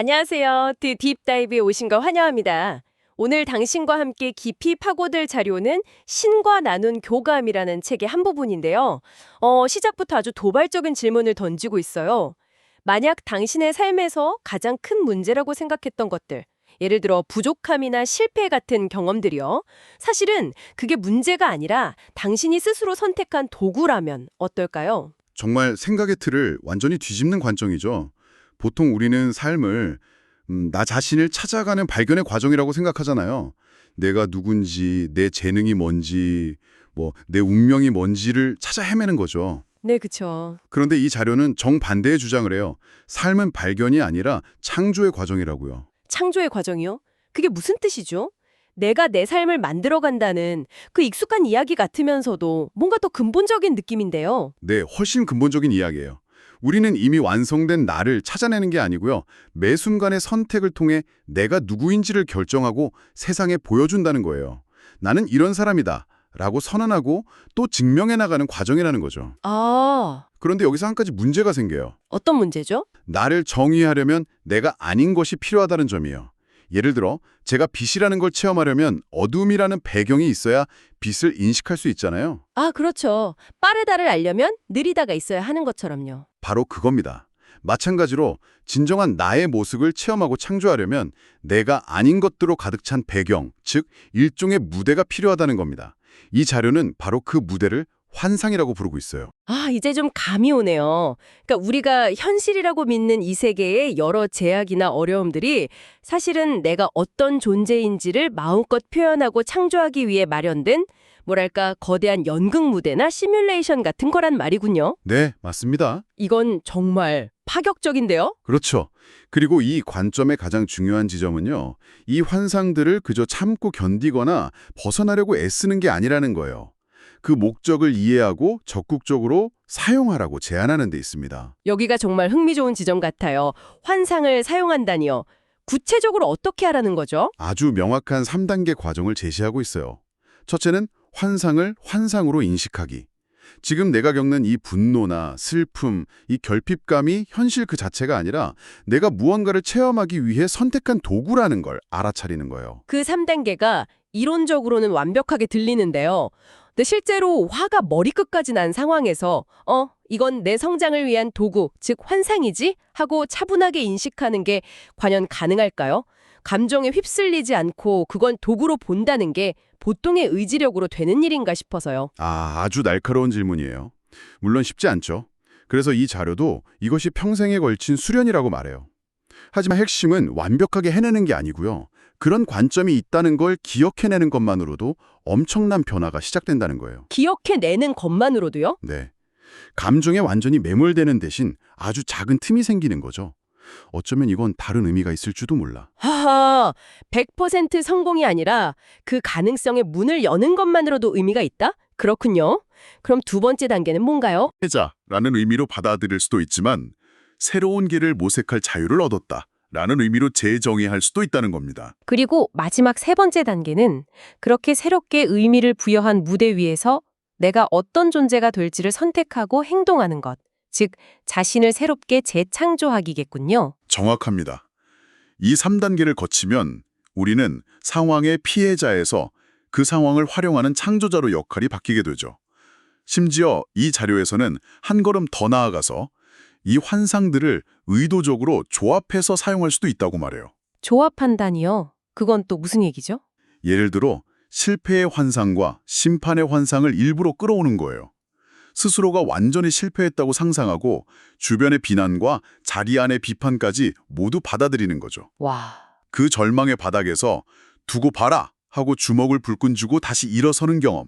안녕하세요. 드 딥다이브에 오신 거 환영합니다. 오늘 당신과 함께 깊이 파고들 자료는 신과 나눈 교감이라는 책의 한 부분인데요. 시작부터 아주 도발적인 질문을 던지고 있어요. 만약 당신의 삶에서 가장 큰 문제라고 생각했던 것들, 예를 들어 부족함이나 실패 같은 경험들이요. 사실은 그게 문제가 아니라 당신이 스스로 선택한 도구라면 어떨까요? 정말 생각의 틀을 완전히 뒤집는 관점이죠. 보통 우리는 삶을 나 자신을 찾아가는 발견의 과정이라고 생각하잖아요. 내가 누군지, 내 재능이 뭔지, 내 운명이 뭔지를 찾아 헤매는 거죠. 네, 그쵸. 그런데 이 자료는 정반대의 주장을 해요. 삶은 발견이 아니라 창조의 과정이라고요. 창조의 과정이요? 그게 무슨 뜻이죠? 내가 내 삶을 만들어간다는 그 익숙한 이야기 같으면서도 뭔가 더 근본적인 느낌인데요. 네, 훨씬 근본적인 이야기예요. 우리는 이미 완성된 나를 찾아내는 게 아니고요. 매 순간의 선택을 통해 내가 누구인지를 결정하고 세상에 보여준다는 거예요. 나는 이런 사람이다 라고 선언하고 또 증명해 나가는 과정이라는 거죠. 아, 그런데 여기서 한 가지 문제가 생겨요. 어떤 문제죠? 나를 정의하려면 내가 아닌 것이 필요하다는 점이에요. 예를 들어 제가 빛이라는 걸 체험하려면 어둠이라는 배경이 있어야 빛을 인식할 수 있잖아요. 아, 그렇죠. 빠르다를 알려면 느리다가 있어야 하는 것처럼요. 바로 그겁니다. 마찬가지로 진정한 나의 모습을 체험하고 창조하려면 내가 아닌 것들로 가득 찬 배경, 즉 일종의 무대가 필요하다는 겁니다. 이 자료는 바로 그 무대를 환상이라고 부르고 있어요. 아, 이제 좀 감이 오네요. 그러니까 우리가 현실이라고 믿는 이 세계의 여러 제약이나 어려움들이 사실은 내가 어떤 존재인지를 마음껏 표현하고 창조하기 위해 마련된 뭐랄까 거대한 연극 무대나 시뮬레이션 같은 거란 말이군요. 네, 맞습니다. 이건 정말 파격적인데요? 그렇죠. 그리고 이 관점의 가장 중요한 지점은요. 이 환상들을 그저 참고 견디거나 벗어나려고 애쓰는 게 아니라는 거예요. 그 목적을 이해하고 적극적으로 사용하라고 제안하는 데 있습니다. 여기가 정말 흥미좋은 지점 같아요. 환상을 사용한다니요. 구체적으로 어떻게 하라는 거죠? 아주 명확한 3단계 과정을 제시하고 있어요. 첫째는 환상을 환상으로 인식하기. 지금 내가 겪는 이 분노나 슬픔, 이 결핍감이 현실 그 자체가 아니라 내가 무언가를 체험하기 위해 선택한 도구라는 걸 알아차리는 거예요. 그 3단계가 이론적으로는 완벽하게 들리는데요. 근데 실제로 화가 머리끝까지 난 상황에서 이건 내 성장을 위한 도구, 즉 환상이지? 하고 차분하게 인식하는 게 과연 가능할까요? 감정에 휩쓸리지 않고 그건 도구로 본다는 게 보통의 의지력으로 되는 일인가 싶어서요. 아주 날카로운 질문이에요. 물론 쉽지 않죠. 그래서 이 자료도 이것이 평생에 걸친 수련이라고 말해요. 하지만 핵심은 완벽하게 해내는 게 아니고요. 그런 관점이 있다는 걸 기억해내는 것만으로도 엄청난 변화가 시작된다는 거예요. 기억해내는 것만으로도요? 네. 감정에 완전히 매몰되는 대신 아주 작은 틈이 생기는 거죠. 어쩌면 이건 다른 의미가 있을지도 몰라. 하하, 100% 성공이 아니라 그 가능성의 문을 여는 것만으로도 의미가 있다? 그렇군요. 그럼 두 번째 단계는 뭔가요? 해자라는 의미로 받아들일 수도 있지만 새로운 길을 모색할 자유를 얻었다라는 의미로 재정의할 수도 있다는 겁니다. 그리고 마지막 세 번째 단계는 그렇게 새롭게 의미를 부여한 무대 위에서 내가 어떤 존재가 될지를 선택하고 행동하는 것, 즉 자신을 새롭게 재창조하기겠군요. 정확합니다. 이 3단계를 거치면 우리는 상황의 피해자에서 그 상황을 활용하는 창조자로 역할이 바뀌게 되죠. 심지어 이 자료에서는 한 걸음 더 나아가서 이 환상들을 의도적으로 조합해서 사용할 수도 있다고 말해요. 조합한다니요? 그건 또 무슨 얘기죠? 예를 들어 실패의 환상과 심판의 환상을 일부러 끌어오는 거예요. 스스로가 완전히 실패했다고 상상하고 주변의 비난과 자기 안의 비판까지 모두 받아들이는 거죠. 와, 그 절망의 바닥에서 두고 봐라 하고 주먹을 불끈 쥐고 다시 일어서는 경험.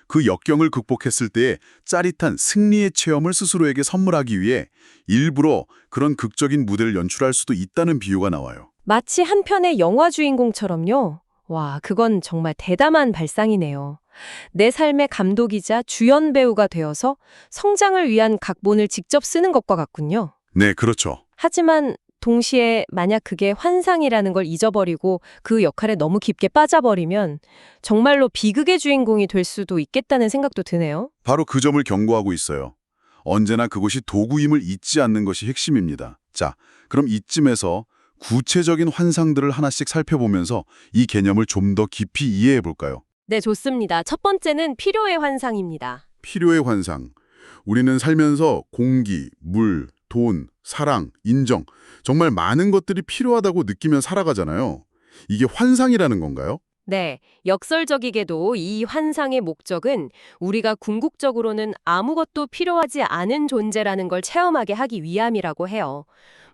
그 역경을 극복했을 때의 짜릿한 승리의 체험을 스스로에게 선물하기 위해 일부러 그런 극적인 무대를 연출할 수도 있다는 비유가 나와요. 마치 한 편의 영화 주인공처럼요. 와, 그건 정말 대담한 발상이네요. 내 삶의 감독이자 주연 배우가 되어서 성장을 위한 각본을 직접 쓰는 것과 같군요. 네, 그렇죠. 하지만 동시에 만약 그게 환상이라는 걸 잊어버리고 그 역할에 너무 깊게 빠져버리면 정말로 비극의 주인공이 될 수도 있겠다는 생각도 드네요. 바로 그 점을 경고하고 있어요. 언제나 그것이 도구임을 잊지 않는 것이 핵심입니다. 자, 그럼 이쯤에서 구체적인 환상들을 하나씩 살펴보면서 이 개념을 좀 더 깊이 이해해 볼까요? 네, 좋습니다. 첫 번째는 필요의 환상입니다. 필요의 환상. 우리는 살면서 공기, 물, 돈, 사랑, 인정, 정말 많은 것들이 필요하다고 느끼면 살아가잖아요. 이게 환상이라는 건가요? 네, 역설적이게도 이 환상의 목적은 우리가 궁극적으로는 아무것도 필요하지 않은 존재라는 걸 체험하게 하기 위함이라고 해요.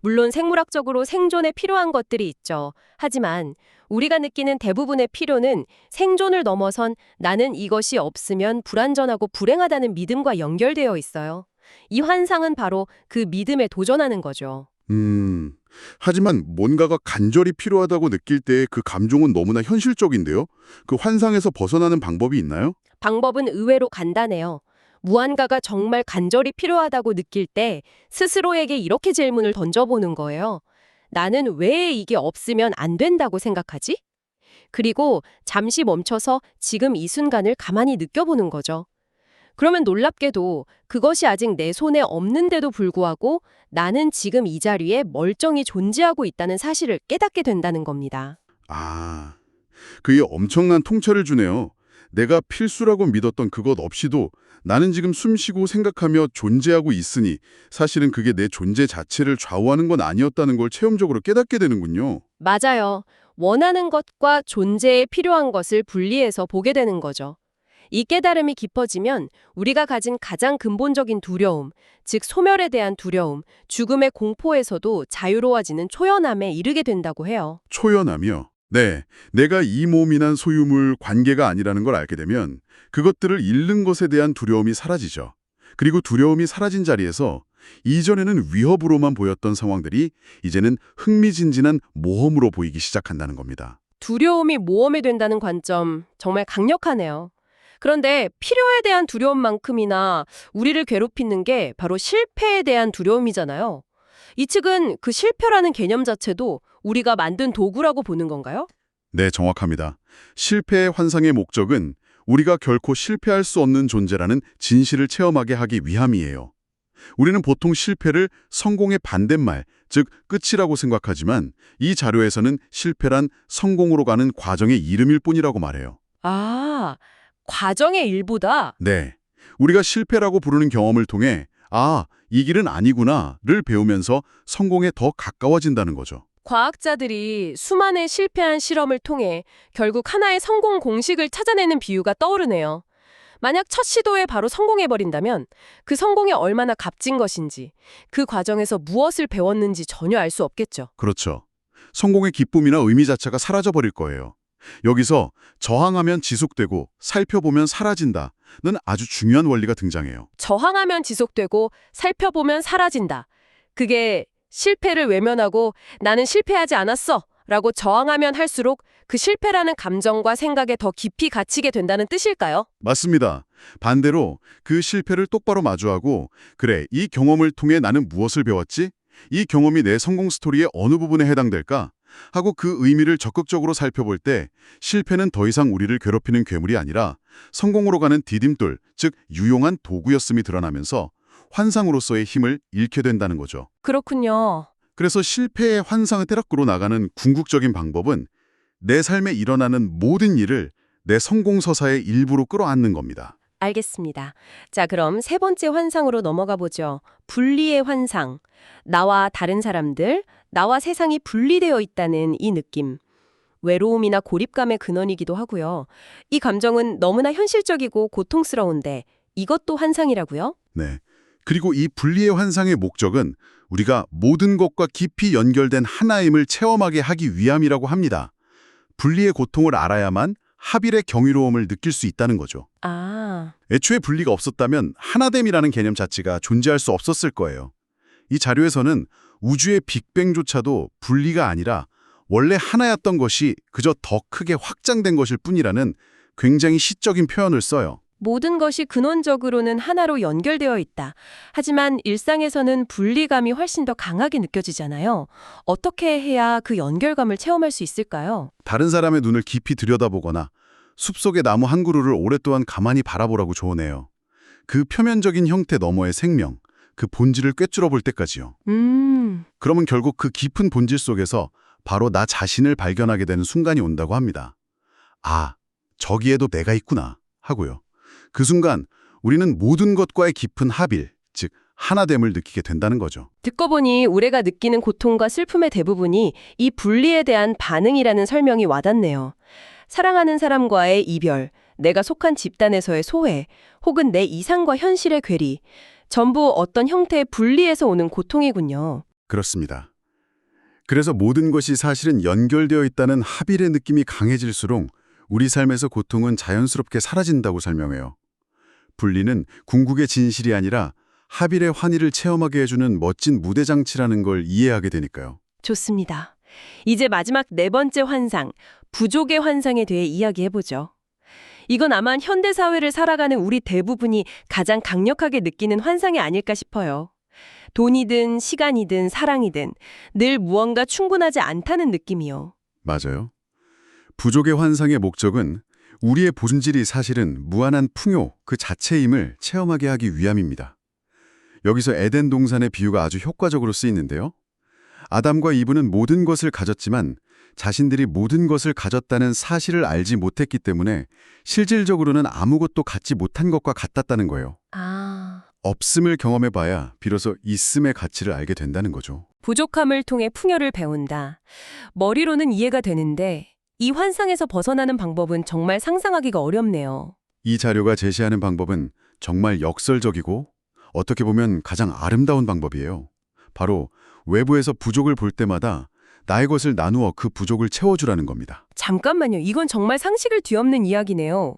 물론 생물학적으로 생존에 필요한 것들이 있죠. 하지만 우리가 느끼는 대부분의 필요는 생존을 넘어선 나는 이것이 없으면 불완전하고 불행하다는 믿음과 연결되어 있어요. 이 환상은 바로 그 믿음에 도전하는 거죠. 하지만 뭔가가 간절히 필요하다고 느낄 때 그 감정은 너무나 현실적인데요? 그 환상에서 벗어나는 방법이 있나요? 방법은 의외로 간단해요. 무언가가 정말 간절히 필요하다고 느낄 때 스스로에게 이렇게 질문을 던져보는 거예요. 나는 왜 이게 없으면 안 된다고 생각하지? 그리고 잠시 멈춰서 지금 이 순간을 가만히 느껴보는 거죠. 그러면 놀랍게도 그것이 아직 내 손에 없는데도 불구하고 나는 지금 이 자리에 멀쩡히 존재하고 있다는 사실을 깨닫게 된다는 겁니다. 아, 그게 엄청난 통찰을 주네요. 내가 필수라고 믿었던 그것 없이도 나는 지금 숨쉬고 생각하며 존재하고 있으니 사실은 그게 내 존재 자체를 좌우하는 건 아니었다는 걸 체험적으로 깨닫게 되는군요. 맞아요. 원하는 것과 존재에 필요한 것을 분리해서 보게 되는 거죠. 이 깨달음이 깊어지면 우리가 가진 가장 근본적인 두려움, 즉 소멸에 대한 두려움, 죽음의 공포에서도 자유로워지는 초연함에 이르게 된다고 해요. 초연하며, 네, 내가 이 몸이란 소유물, 관계가 아니라는 걸 알게 되면 그것들을 잃는 것에 대한 두려움이 사라지죠. 그리고 두려움이 사라진 자리에서 이전에는 위협으로만 보였던 상황들이 이제는 흥미진진한 모험으로 보이기 시작한다는 겁니다. 두려움이 모험이 된다는 관점 정말 강력하네요. 그런데 필요에 대한 두려움만큼이나 우리를 괴롭히는 게 바로 실패에 대한 두려움이잖아요. 이 측은 그 실패라는 개념 자체도 우리가 만든 도구라고 보는 건가요? 네, 정확합니다. 실패의 환상의 목적은 우리가 결코 실패할 수 없는 존재라는 진실을 체험하게 하기 위함이에요. 우리는 보통 실패를 성공의 반대말, 즉 끝이라고 생각하지만 이 자료에서는 실패란 성공으로 가는 과정의 이름일 뿐이라고 말해요. 아, 과정의 일부다. 네, 우리가 실패라고 부르는 경험을 통해 아, 이 길은 아니구나를 배우면서 성공에 더 가까워진다는 거죠. 과학자들이 수많은 실패한 실험을 통해 결국 하나의 성공 공식을 찾아내는 비유가 떠오르네요. 만약 첫 시도에 바로 성공해버린다면 그 성공이 얼마나 값진 것인지, 그 과정에서 무엇을 배웠는지 전혀 알 수 없겠죠. 그렇죠. 성공의 기쁨이나 의미 자체가 사라져버릴 거예요. 여기서 저항하면 지속되고 살펴보면 사라진다는 아주 중요한 원리가 등장해요. 저항하면 지속되고 살펴보면 사라진다. 그게 실패를 외면하고 나는 실패하지 않았어 라고 저항하면 할수록 그 실패라는 감정과 생각에 더 깊이 갇히게 된다는 뜻일까요? 맞습니다. 반대로 그 실패를 똑바로 마주하고 그래, 이 경험을 통해 나는 무엇을 배웠지? 이 경험이 내 성공 스토리의 어느 부분에 해당될까? 하고 그 의미를 적극적으로 살펴볼 때 실패는 더 이상 우리를 괴롭히는 괴물이 아니라 성공으로 가는 디딤돌, 즉 유용한 도구였음이 드러나면서 환상으로서의 힘을 잃게 된다는 거죠. 그렇군요. 그래서 실패의 환상을 때려끌어 나가는 궁극적인 방법은 내 삶에 일어나는 모든 일을 내 성공서사의 일부로 끌어안는 겁니다. 알겠습니다. 자, 그럼 세 번째 환상으로 넘어가 보죠. 분리의 환상. 나와 다른 사람들, 나와 세상이 분리되어 있다는 이 느낌. 외로움이나 고립감의 근원이기도 하고요. 이 감정은 너무나 현실적이고 고통스러운데 이것도 환상이라고요? 네. 그리고 이 분리의 환상의 목적은 우리가 모든 것과 깊이 연결된 하나임을 체험하게 하기 위함이라고 합니다. 분리의 고통을 알아야만 합일의 경이로움을 느낄 수 있다는 거죠. 아, 애초에 분리가 없었다면 하나됨이라는 개념 자체가 존재할 수 없었을 거예요. 이 자료에서는 우주의 빅뱅조차도 분리가 아니라 원래 하나였던 것이 그저 더 크게 확장된 것일 뿐이라는 굉장히 시적인 표현을 써요. 모든 것이 근원적으로는 하나로 연결되어 있다. 하지만 일상에서는 분리감이 훨씬 더 강하게 느껴지잖아요. 어떻게 해야 그 연결감을 체험할 수 있을까요? 다른 사람의 눈을 깊이 들여다보거나 숲속의 나무 한 그루를 오랫동안 가만히 바라보라고 조언해요. 그 표면적인 형태 너머의 생명, 그 본질을 꿰뚫어 볼 때까지요. 그러면 결국 그 깊은 본질 속에서 바로 나 자신을 발견하게 되는 순간이 온다고 합니다. 아, 저기에도 내가 있구나 하고요. 그 순간 우리는 모든 것과의 깊은 합일, 즉 하나됨을 느끼게 된다는 거죠. 듣고 보니 우리가 느끼는 고통과 슬픔의 대부분이 이 분리에 대한 반응이라는 설명이 와닿네요. 사랑하는 사람과의 이별, 내가 속한 집단에서의 소외, 혹은 내 이상과 현실의 괴리, 전부 어떤 형태의 분리에서 오는 고통이군요. 그렇습니다. 그래서 모든 것이 사실은 연결되어 있다는 합일의 느낌이 강해질수록 우리 삶에서 고통은 자연스럽게 사라진다고 설명해요. 분리는 궁극의 진실이 아니라 합일의 환희를 체험하게 해주는 멋진 무대장치라는 걸 이해하게 되니까요. 좋습니다. 이제 마지막 네 번째 환상, 부족의 환상에 대해 이야기해보죠. 이건 아마 현대사회를 살아가는 우리 대부분이 가장 강력하게 느끼는 환상이 아닐까 싶어요. 돈이든 시간이든 사랑이든 늘 무언가 충분하지 않다는 느낌이요. 맞아요. 부족의 환상의 목적은 우리의 본질이 사실은 무한한 풍요 그 자체임을 체험하게 하기 위함입니다. 여기서 에덴 동산의 비유가 아주 효과적으로 쓰이는데요. 아담과 이브는 모든 것을 가졌지만 자신들이 모든 것을 가졌다는 사실을 알지 못했기 때문에 실질적으로는 아무것도 갖지 못한 것과 같았다는 거예요. 없음을 경험해봐야 비로소 있음의 가치를 알게 된다는 거죠. 부족함을 통해 풍요를 배운다. 머리로는 이해가 되는데 이 환상에서 벗어나는 방법은 정말 상상하기가 어렵네요. 이 자료가 제시하는 방법은 정말 역설적이고 어떻게 보면 가장 아름다운 방법이에요. 바로 외부에서 부족을 볼 때마다 나의 것을 나누어 그 부족을 채워주라는 겁니다. 잠깐만요. 이건 정말 상식을 뒤엎는 이야기네요.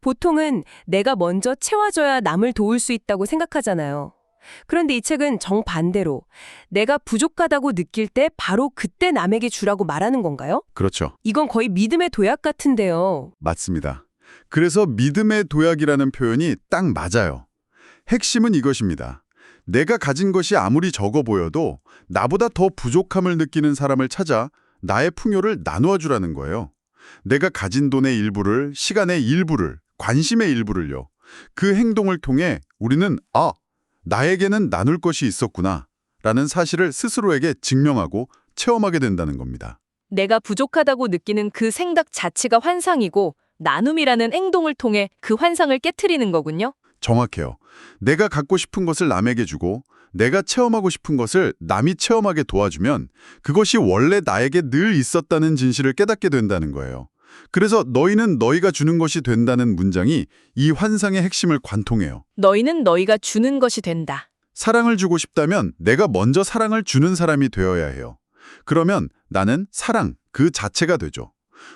보통은 내가 먼저 채워줘야 남을 도울 수 있다고 생각하잖아요. 그런데 이 책은 정반대로 내가 부족하다고 느낄 때 바로 그때 남에게 주라고 말하는 건가요? 그렇죠. 이건 거의 믿음의 도약 같은데요. 맞습니다. 그래서 믿음의 도약이라는 표현이 딱 맞아요. 핵심은 이것입니다. 내가 가진 것이 아무리 적어 보여도 나보다 더 부족함을 느끼는 사람을 찾아 나의 풍요를 나누어 주라는 거예요. 내가 가진 돈의 일부를, 시간의 일부를, 관심의 일부를요. 그 행동을 통해 우리는 나에게는 나눌 것이 있었구나 라는 사실을 스스로에게 증명하고 체험하게 된다는 겁니다. 내가 부족하다고 느끼는 그 생각 자체가 환상이고 나눔이라는 행동을 통해 그 환상을 깨트리는 거군요. 정확해요. 내가 갖고 싶은 것을 남에게 주고 내가 체험하고 싶은 것을 남이 체험하게 도와주면 그것이 원래 나에게 늘 있었다는 진실을 깨닫게 된다는 거예요. 그래서 너희는 너희가 주는 것이 된다는 문장이 이 환상의 핵심을 관통해요. 너희는 너희가 주는 것이 된다. 사랑을 주고 싶다면 내가 먼저 사랑을 주는 사람이 되어야 해요. 그러면 나는 사랑 그 자체가 되죠.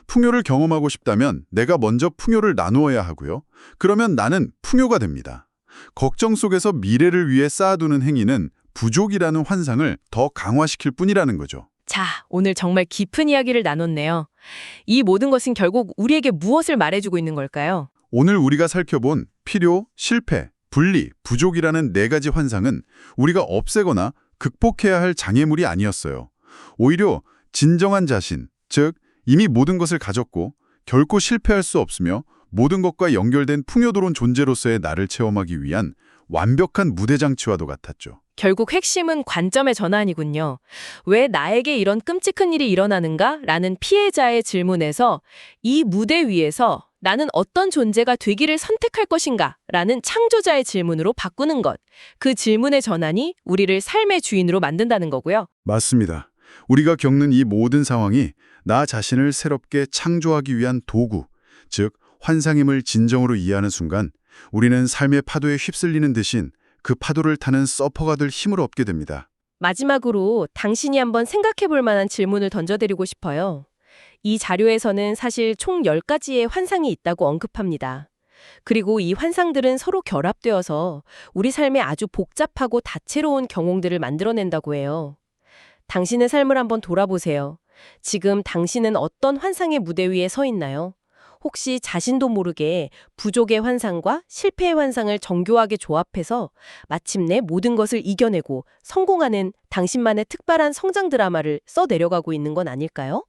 풍요를 경험하고 싶다면 내가 먼저 풍요를 나누어야 하고요. 그러면 나는 풍요가 됩니다. 걱정 속에서 미래를 위해 쌓아두는 행위는 부족이라는 환상을 더 강화시킬 뿐이라는 거죠. 자, 오늘 정말 깊은 이야기를 나눴네요. 이 모든 것은 결국 우리에게 무엇을 말해주고 있는 걸까요? 오늘 우리가 살펴본 필요, 실패, 분리, 부족이라는 네 가지 환상은 우리가 없애거나 극복해야 할 장애물이 아니었어요. 오히려 진정한 자신, 즉 이미 모든 것을 가졌고 결코 실패할 수 없으며 모든 것과 연결된 풍요로운 존재로서의 나를 체험하기 위한 완벽한 무대장치와도 같았죠. 결국 핵심은 관점의 전환이군요. 왜 나에게 이런 끔찍한 일이 일어나는가? 라는 피해자의 질문에서 이 무대 위에서 나는 어떤 존재가 되기를 선택할 것인가? 라는 창조자의 질문으로 바꾸는 것. 그 질문의 전환이 우리를 삶의 주인으로 만든다는 거고요. 맞습니다. 우리가 겪는 이 모든 상황이 나 자신을 새롭게 창조하기 위한 도구, 즉 환상임을 진정으로 이해하는 순간 우리는 삶의 파도에 휩쓸리는 대신 그 파도를 타는 서퍼가 될 힘을 얻게 됩니다. 마지막으로 당신이 한번 생각해 볼 만한 질문을 던져드리고 싶어요. 이 자료에서는 사실 총 10가지의 환상이 있다고 언급합니다. 그리고 이 환상들은 서로 결합되어서 우리 삶에 아주 복잡하고 다채로운 경험들을 만들어낸다고 해요. 당신의 삶을 한번 돌아보세요. 지금 당신은 어떤 환상의 무대 위에 서 있나요? 혹시 자신도 모르게 부족의 환상과 실패의 환상을 정교하게 조합해서 마침내 모든 것을 이겨내고 성공하는 당신만의 특별한 성장 드라마를 써내려가고 있는 건 아닐까요?